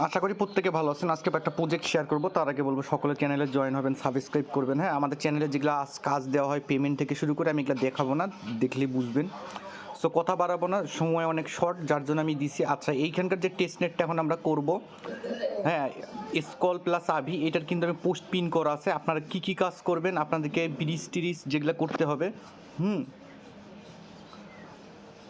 আশা করি প্রত্যেকে ভালো আছেন। আজকে একটা প্রজেক্ট শেয়ার করব, তার আগে বলবো সকলে চ্যানেলে জয়েন হবেন, সাবস্ক্রাইব করবেন। হ্যাঁ, আমাদের চ্যানেলে যেগুলো কাজ দেওয়া হয় পেমেন্ট থেকে শুরু করে আমি এগুলো দেখাবো না, দেখলেই বুঝবেন। সো কথা বাড়াবো না, সময় অনেক শর্ট, যার জন্য আমি দিছি। আচ্ছা, এইখানকার যে টেস্টনেটটা এখন আমরা করব, হ্যাঁ, স্কল প্লাস আভি, এটার কিন্তু আমি পোস্ট পিন করা আছে। আপনারা কী কী কাজ করবেন, আপনাদেরকে ব্রিজ টিরিজ যেগুলো করতে হবে,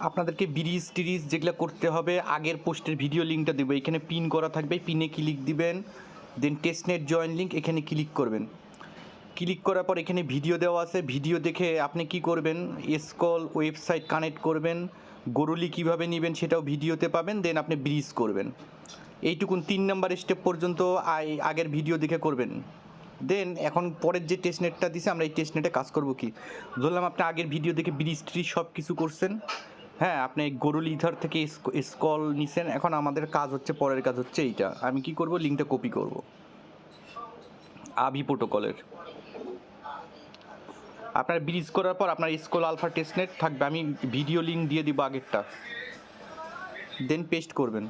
আপনাদেরকে ব্রিজ টিরিজ যেগুলো করতে হবে, আগের পোস্টের ভিডিও লিঙ্কটা দেবো, এখানে পিন করা থাকবে, পিনে ক্লিক দিবেন, দেন টেস্টনেট জয়েন লিঙ্ক এখানে ক্লিক করবেন। ক্লিক করার পর এখানে ভিডিও দেওয়া আছে, ভিডিও দেখে আপনি কি করবেন, স্কল ওয়েবসাইট কানেক্ট করবেন, গরুলি কীভাবে নেবেন সেটাও ভিডিওতে পাবেন, দেন আপনি ব্রিজ করবেন। এইটুকুন 3 নাম্বার স্টেপ পর্যন্ত আগের ভিডিও দেখে করবেন। দেন এখন পরের যে টেস্টনেটটা দিছে, আমরা এই টেস্টনেটে কাজ করব কি, ধরলাম আপনি আগের ভিডিও দেখে ব্রিজ ট্রিজ সব কিছু করছেন, হ্যাঁ, আপনি গরুল ইথার থেকে স্কল নিছেন। এখন আমাদের কাজ হচ্ছে, পরের কাজ হচ্ছে এইটা, আমি কি করব, লিঙ্কটা কপি করব আভি প্রোটোকলের। আপনার ব্রিজ করার পর আপনার স্কল আলফা টেস্টনেট থাকবে, আমি ভিডিও লিঙ্ক দিয়ে দিব আগেরটা, দেন পেস্ট করবেন।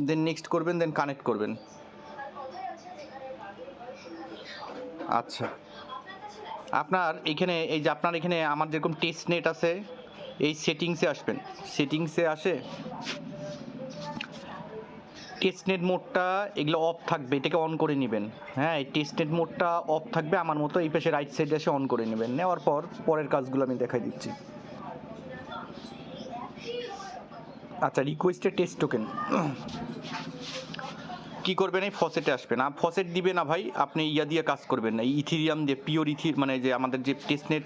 দেন নেক্সট করবেন, দেন কানেক্ট করবেন। আচ্ছা, আপনার এখানে এই যে আপনার এখানে আমার যেরকম টেস্টনেট আছে, এই সেটিংসে আসবেন, সেটিংসে আসে টেস্টনেট মোডটা এগুলো অফ থাকবে, এটাকে অন করে নেবেন। হ্যাঁ, এই টেস্টনেট মোডটা অফ থাকবে আমার মতো, এই পাশে রাইট সাইডে এসে অন করে নেবেন। নেওয়ার পর পরের কাজগুলো আমি দেখাই দিচ্ছি। আচ্ছা, রিকোয়েস্টের টেস্ট টোকেন কী করবেন, এই ফসেটে আসবেন। ফসেট দিবে না ভাই, আপনি ইয়া দিয়ে কাজ করবেন না, এই ইথিরিয়াম দিয়ে, পিওর মানে যে আমাদের যে টেস্টনেট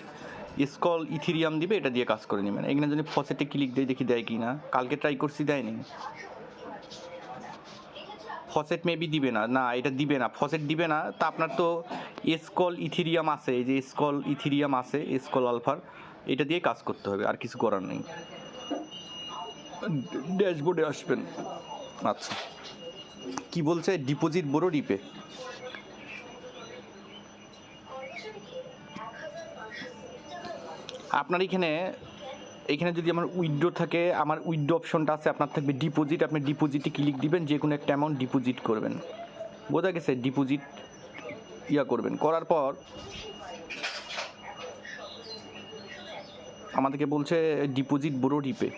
স্কল ইথিরিয়াম দিবে, এটা দিয়ে কাজ করে নেবেন। এখানে যদি ফসেটে ক্লিক দিয়ে দেখি দেয় কি না, কালকে ট্রাই করছি, দেয়নি। ফসেট মেবি দিবে না, না এটা দিবে না, ফসেট দিবে না। তা আপনার তো স্কল ইথিরিয়াম আছে, এই যে স্কল ইথিরিয়াম আছে, স্কল আলফার, এটা দিয়ে কাজ করতে হবে, আর কিছু করার নেই। ড্যাশবোর্ডে আসবেন। আচ্ছা, কি বলছে, ডিপোজিট বড় রিপে, আপনার এখানে যদি আমার উইথড্র থাকে, আমার উইথড্র অপশনটা আছে, আপনার থাকবে ডিপোজিট, আপনি ডিপোজিটে ক্লিক দিবেন, যে কোনো একটা অ্যামাউন্ট ডিপোজিট করবেন। বোঝা গেছে, ডিপোজিট করবেন, করার পর আমাদেরকে বলছে ডিপোজিট বড় রিপে।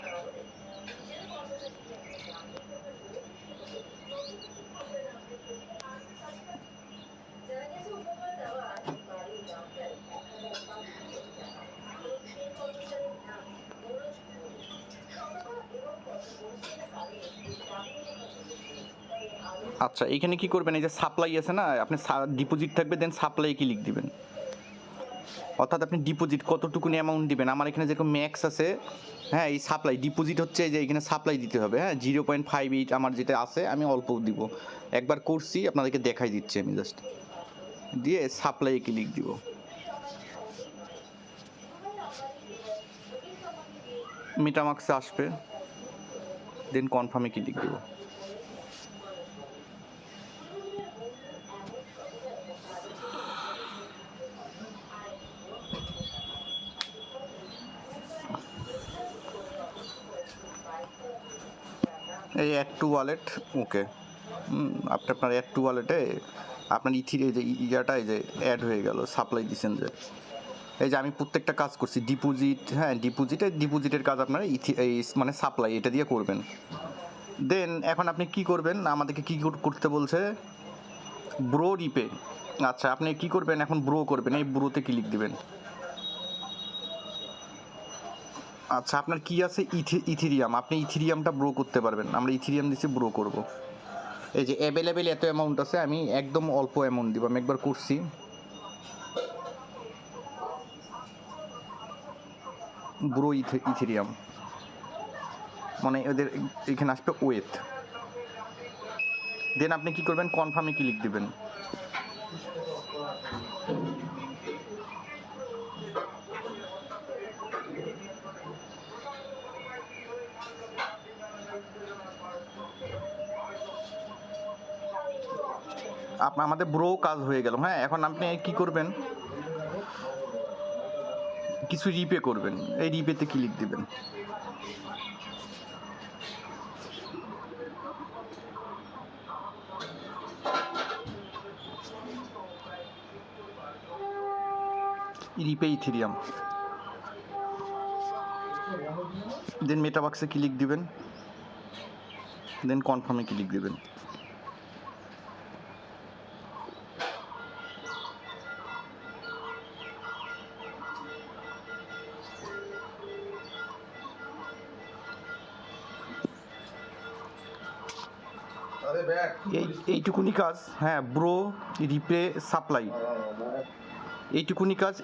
আচ্ছা, এখানে কি করবেন, এই যে সাপ্লাই আছে না, আপনি ডিপোজিট থাকবে, দেন সাপ্লাই ক্লিক দিবেন। অর্থাৎ আপনি ডিপোজিট কতটুকুনি অ্যামাউন্ট দিবেন, আমার এখানে যেরকম ম্যাক্স আছে, হ্যাঁ, এই সাপ্লাই ডিপোজিট হচ্ছে যে এখানে সাপ্লাই দিতে হবে, হ্যাঁ, 0.58 আমার যেটা আছে, আমি অল্প দিব, একবার করছি, আপনাদেরকে দেখাই দিচ্ছি আমি জাস্ট, দিয়ে সাপ্লাই ক্লিক দিব। মেটামার্কসে আসবে, দেন কনফার্মে ক্লিক দিব। এই অ্যাড টু ওয়ালেট, ওকে, আপনার অ্যাড টু ওয়ালেটে আপনার এই যে ইয়াটা এই যে অ্যাড হয়ে গেল, সাপ্লাই দিচ্ছেন যে, এই যে আমি প্রত্যেকটা কাজ করছি, ডিপোজিট, হ্যাঁ, ডিপোজিটের কাজ আপনারা এই মানে সাপ্লাই এটা দিয়ে করবেন। দেন এখন আপনি কি করবেন, আমাদেরকে কি করতে বলছে, ব্রো রিপে। আচ্ছা, আপনি কি করবেন, এখন ব্রো করবেন, এই ব্রোতে ক্লিক দিবেন। আচ্ছা, আপনার কি আছে, ইথিরিয়াম, আপনি ইথিরিয়ামটা ব্রো করতে পারবেন, আমরা ইথিরিয়াম দিচ্ছি, ব্রো করব। এই যে অ্যাভেলেবেল এত অ্যামাউন্ট আছে, আমি একদম অল্প অ্যামাউন্ট দিব, আমি একবার করছি, ব্রো ইথেরিয়াম, মানে ওদের এখানে আসবে ওয়েথ। দেন আপনি কি করবেন, কনফার্মে ক্লিক দিবেন। আমাদের ব্রো কাজ হয়ে গেল। হ্যাঁ, এখন আপনি কি করবেন, কিছু রিপে করবেন, এই রিপেতে ক্লিক দিবেন। রিপে ইথেরিয়াম, দেন মেটাবাক্সে ক্লিক দিবেন, দেন কনফার্মে ক্লিক দিবেন। এইটুকুনি কাজ। হ্যাঁ ব্রো, রিপে সাপ্লাই,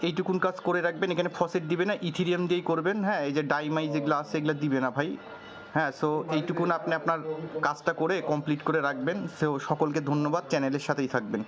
এইটুকুন কাজ করে রাখবেন। এখানে ফসেট দিবে না, ইথেরিয়াম দিয়েই করবেন। হ্যাঁ, এই যে ডাইমাই যেগুলো আছে এগুলো দিবে না ভাই। হ্যাঁ, সো এইটুকুন আপনি আপনার কাজটা করে কমপ্লিট করে রাখবেন। সো সকলকে ধন্যবাদ, চ্যানেলের সাথেই থাকবেন।